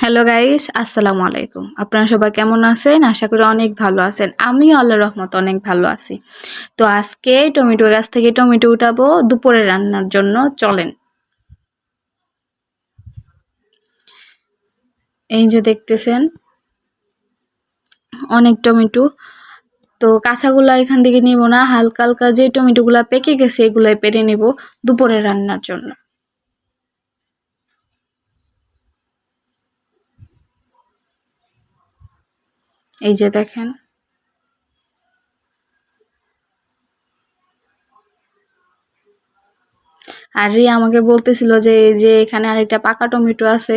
Hello guys, আসসালামু আলাইকুম। আপনারা সবাই কেমন আছেন? আশা করি অনেক ভালো আছেন। আমিও আল্লাহর রহমতে অনেক ভালো আছি। তো আজকে টমেটো গাছ থেকে টমেটো উঠাবো দুপুরে রান্নার জন্য। চলেন। এই যে দেখতেছেন অনেক টমেটো। তো কাঁচাগুলা এখান থেকে নিব না, হালকা হালকা যে টমেটোগুলা পেকে গেছে এগুলাই পেরে নিব দুপুরে রান্নার জন্য। এই যে দেখেন। আর রিয়া আমাকে বলতেছিল যে এই যে এখানে আরেকটা পাকা টমেটো আছে।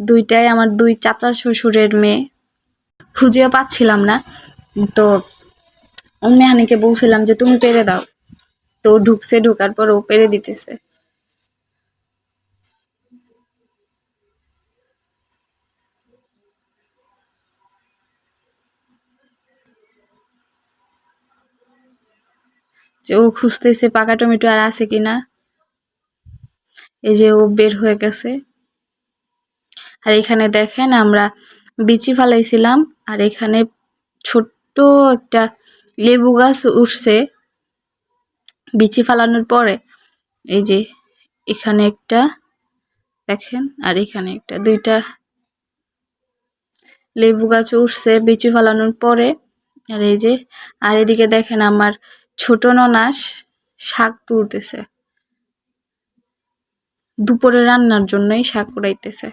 দুইটাই আমার দুই চাচা শ্বশুরের মেয়ে। খুঁজেও পাচ্ছিলাম না। তো মেহানিকে বলছিলাম যে তুমি পেরে দাও। তো ঢুকছে, ঢোকার পর ও পেরে দিতেছে। যে ও খুঁজতেছে পাকা টমেটো আর আছে কিনা। এই যে ও বের হয়ে গেছে। আর এখানে দেখেন আমরা বিচি ফালাইছিলাম। আর এখানে ছোট্ট একটা লেবু গাছ উঠছে বিচি ফালানোর পরে। এই যে এখানে একটা দেখেন, আর এখানে একটা, দুইটা লেবু গাছ উঠছে বিচি ফালানোর পরে। আর এই যে, আর এদিকে দেখেন আমার ছোট ননাস শাক তুলতেছে। দুপুরে রান্নার জন্যই শাক কুড়াইতেছে।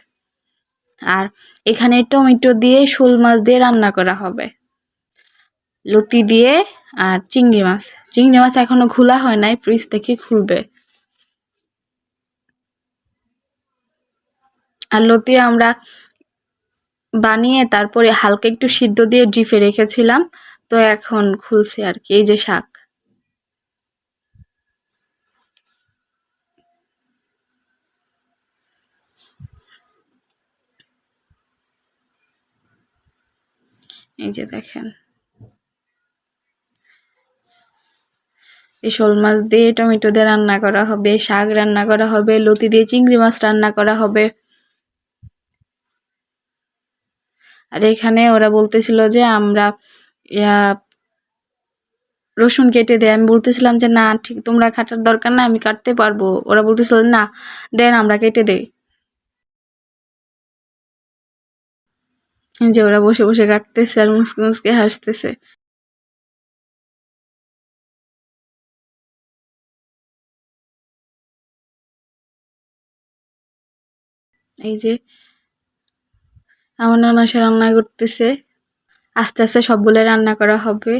আর এখানে টমেটো দিয়ে শোল মাছ দিয়ে রান্না করা হবে, লতি দিয়ে। আর চিংড়ি মাছ এখনো খোলা হয় নাই, ফ্রিজ থেকে খুলবে। আর লতি আমরা বানিয়ে তারপরে হালকা একটু সিদ্ধ দিয়ে ডিপে রেখেছিলাম। তো এখন খুলছে আর কি। এই যে শাক। এই যে দেখেন, এই শোল মাছ দিয়ে টমেটো দিয়ে রান্না করা হবে, শাক রান্না করা হবে, লতি দিয়ে চিংড়ি মাছ রান্না করা হবে। আর এখানে ওরা বলতেছিল যে আমরা রসুন কেটে দেয়। আমি বলতেছিলাম যে না, ঠিক তোমরা কাটার দরকার না, আমি কাটতে পারবো। ওরা বলতেছিল না, দেন আমরা কেটে দেই। যে ওরা বসে বসে কাটতেছে আর মুসকে মুসকে হাসতেছে। এই যে আমার নানা সে রান্না করতেছে। আস্তে আস্তে সবগুলো রান্না করা হবে।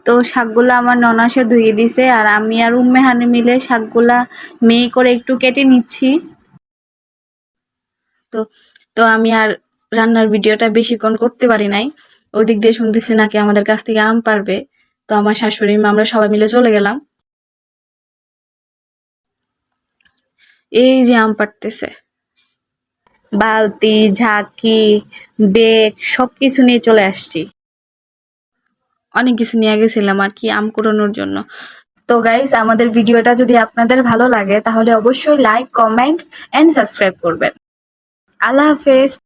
তো শাকগুলা আমার ননাসে ধুয়ে দিছে, আর আমি আর উম্মেহানি মিলে শাকগুলা মেয়ে করে একটু কেটে নিচ্ছি। তো তো আমি আর রান্নার ভিডিওটা বেশিক্ষণ করতে পারি নাই। ওই দিক দিয়ে শুনতেছি নাকি আমাদের কাছ থেকে আম পারবে। তো আমার শাশুড়ি মা আমরা সবাই মিলে চলে গেলাম। এই যে আম পাড়তেছে, বালতি, ঝাঁকি, বেগ সবকিছু নিয়ে চলে আসছি। অনেক কিছু নিয়ে গেছিলাম আর কি আম কুড়ানোর জন্য। তো গাইস, আমাদের ভিডিওটা যদি আপনাদের ভালো লাগে তাহলে অবশ্যই লাইক, কমেন্ট এন্ড সাবস্ক্রাইব করবেন। আল্লাহ হাফেজ।